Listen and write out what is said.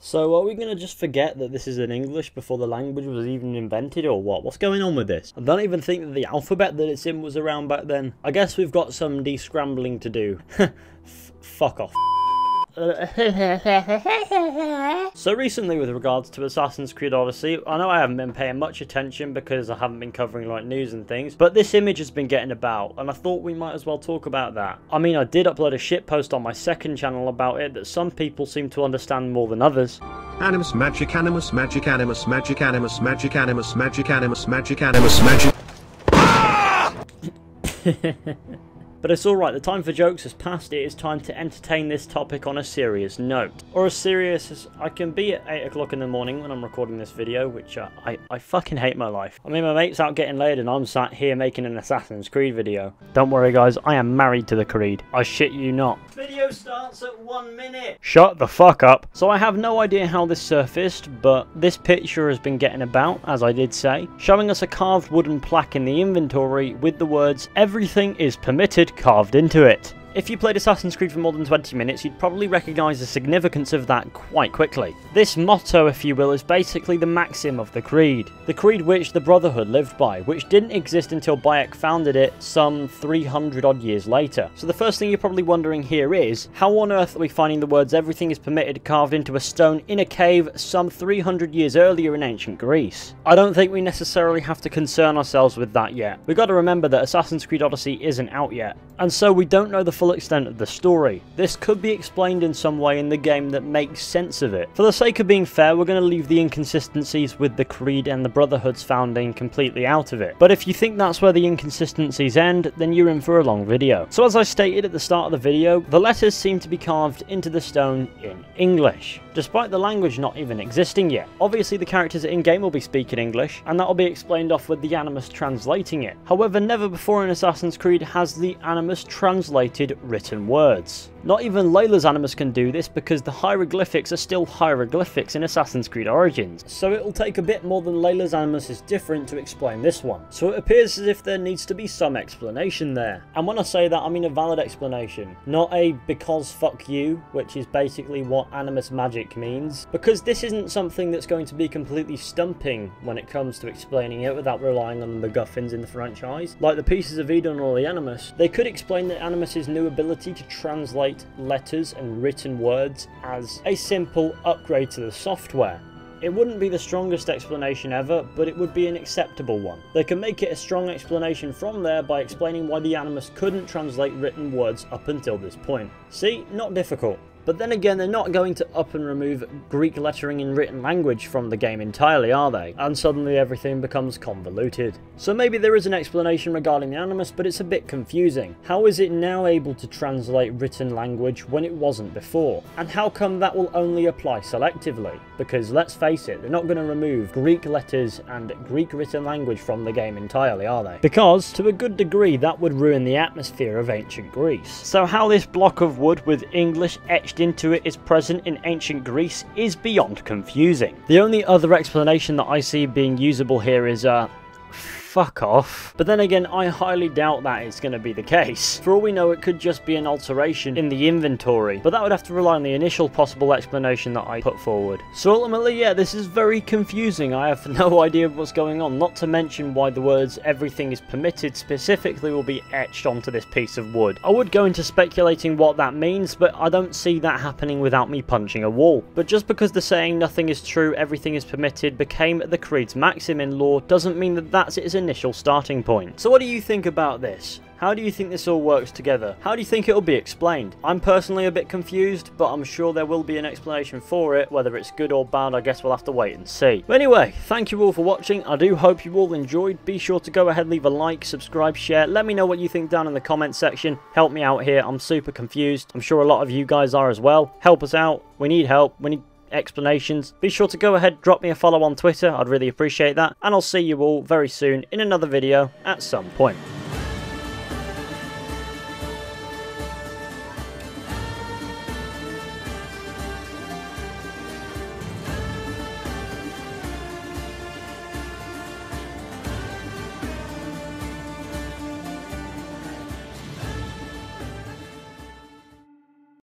So are we going to just forget that this is in English before the language was even invented, or what? What's going on with this? I don't even think that the alphabet that it's in was around back then. I guess we've got some descrambling to do. Fuck off. So recently, with regards to Assassin's Creed Odyssey, I know I haven't been paying much attention because I haven't been covering like news and things, but this image has been getting about, and I thought we might as well talk about that. I mean, I did upload a shitpost on my second channel about it that some people seem to understand more than others. Animus magic, animus magic, animus magic, animus magic, animus magic, animus magic, animus magic. But it's alright, the time for jokes has passed. It is time to entertain this topic on a serious note. Or as serious as I can be at 8 o'clock in the morning when I'm recording this video, which I fucking hate my life. I mean, my mate's out getting laid and I'm sat here making an Assassin's Creed video. Don't worry guys, I am married to the Creed. I shit you not. Video starts at 1 minute. Shut the fuck up. So I have no idea how this surfaced, but this picture has been getting about, as I did say, showing us a carved wooden plaque in the inventory with the words, "Everything is permitted," carved into it. If you played Assassin's Creed for more than 20 minutes, you'd probably recognise the significance of that quite quickly. This motto, if you will, is basically the maxim of the Creed. The Creed which the Brotherhood lived by, which didn't exist until Bayek founded it some 300 odd years later. So the first thing you're probably wondering here is, how on earth are we finding the words "everything is permitted" carved into a stone in a cave some 300 years earlier in ancient Greece? I don't think we necessarily have to concern ourselves with that yet. We've got to remember that Assassin's Creed Odyssey isn't out yet, and so we don't know the full extent of the story. This could be explained in some way in the game that makes sense of it. For the sake of being fair, we're going to leave the inconsistencies with the Creed and the Brotherhood's founding completely out of it. But if you think that's where the inconsistencies end, then you're in for a long video. So as I stated at the start of the video, the letters seem to be carved into the stone in English, despite the language not even existing yet. Obviously the characters in-game will be speaking English, and that will be explained off with the Animus translating it. However, never before in Assassin's Creed has the Animus translated written words. Not even Layla's Animus can do this because the hieroglyphics are still hieroglyphics in Assassin's Creed Origins, so it will take a bit more than Layla's Animus is different to explain this one. So it appears as if there needs to be some explanation there. And when I say that, I mean a valid explanation, not a "because fuck you," which is basically what Animus magic means, because this isn't something that's going to be completely stumping when it comes to explaining it without relying on the MacGuffins in the franchise. Like the Pieces of Eden or the Animus, they could explain that Animus's new ability to translate letters and written words as a simple upgrade to the software. It wouldn't be the strongest explanation ever, but it would be an acceptable one. They can make it a strong explanation from there by explaining why the Animus couldn't translate written words up until this point. See, not difficult. But then again, they're not going to up and remove Greek lettering in written language from the game entirely, are they? And suddenly everything becomes convoluted. So maybe there is an explanation regarding the Animus, but it's a bit confusing. How is it now able to translate written language when it wasn't before? And how come that will only apply selectively? Because let's face it, they're not going to remove Greek letters and Greek written language from the game entirely, are they? Because, to a good degree, that would ruin the atmosphere of ancient Greece. So how this block of wood with English etched into it is present in ancient Greece is beyond confusing. The only other explanation that I see being usable here is fuck off. But then again, I highly doubt that is going to be the case. For all we know, it could just be an alteration in the inventory, but that would have to rely on the initial possible explanation that I put forward. So ultimately, yeah, this is very confusing. I have no idea what's going on, not to mention why the words "everything is permitted" specifically will be etched onto this piece of wood. I would go into speculating what that means, but I don't see that happening without me punching a wall. But just because the saying "nothing is true, everything is permitted" became the Creed's maxim in lore doesn't mean that that's its initial starting point. So what do you think about this? How do you think this all works together? How do you think it will be explained? I'm personally a bit confused, but I'm sure there will be an explanation for it. Whether it's good or bad, I guess we'll have to wait and see. But anyway, thank you all for watching. I do hope you all enjoyed. Be sure to go ahead, leave a like, subscribe, share. Let me know what you think down in the comment section. Help me out here. I'm super confused. I'm sure a lot of you guys are as well. Help us out. We need help. We need explanations. Be sure to go ahead, drop me a follow on Twitter. I'd really appreciate that. And I'll see you all very soon in another video at some point.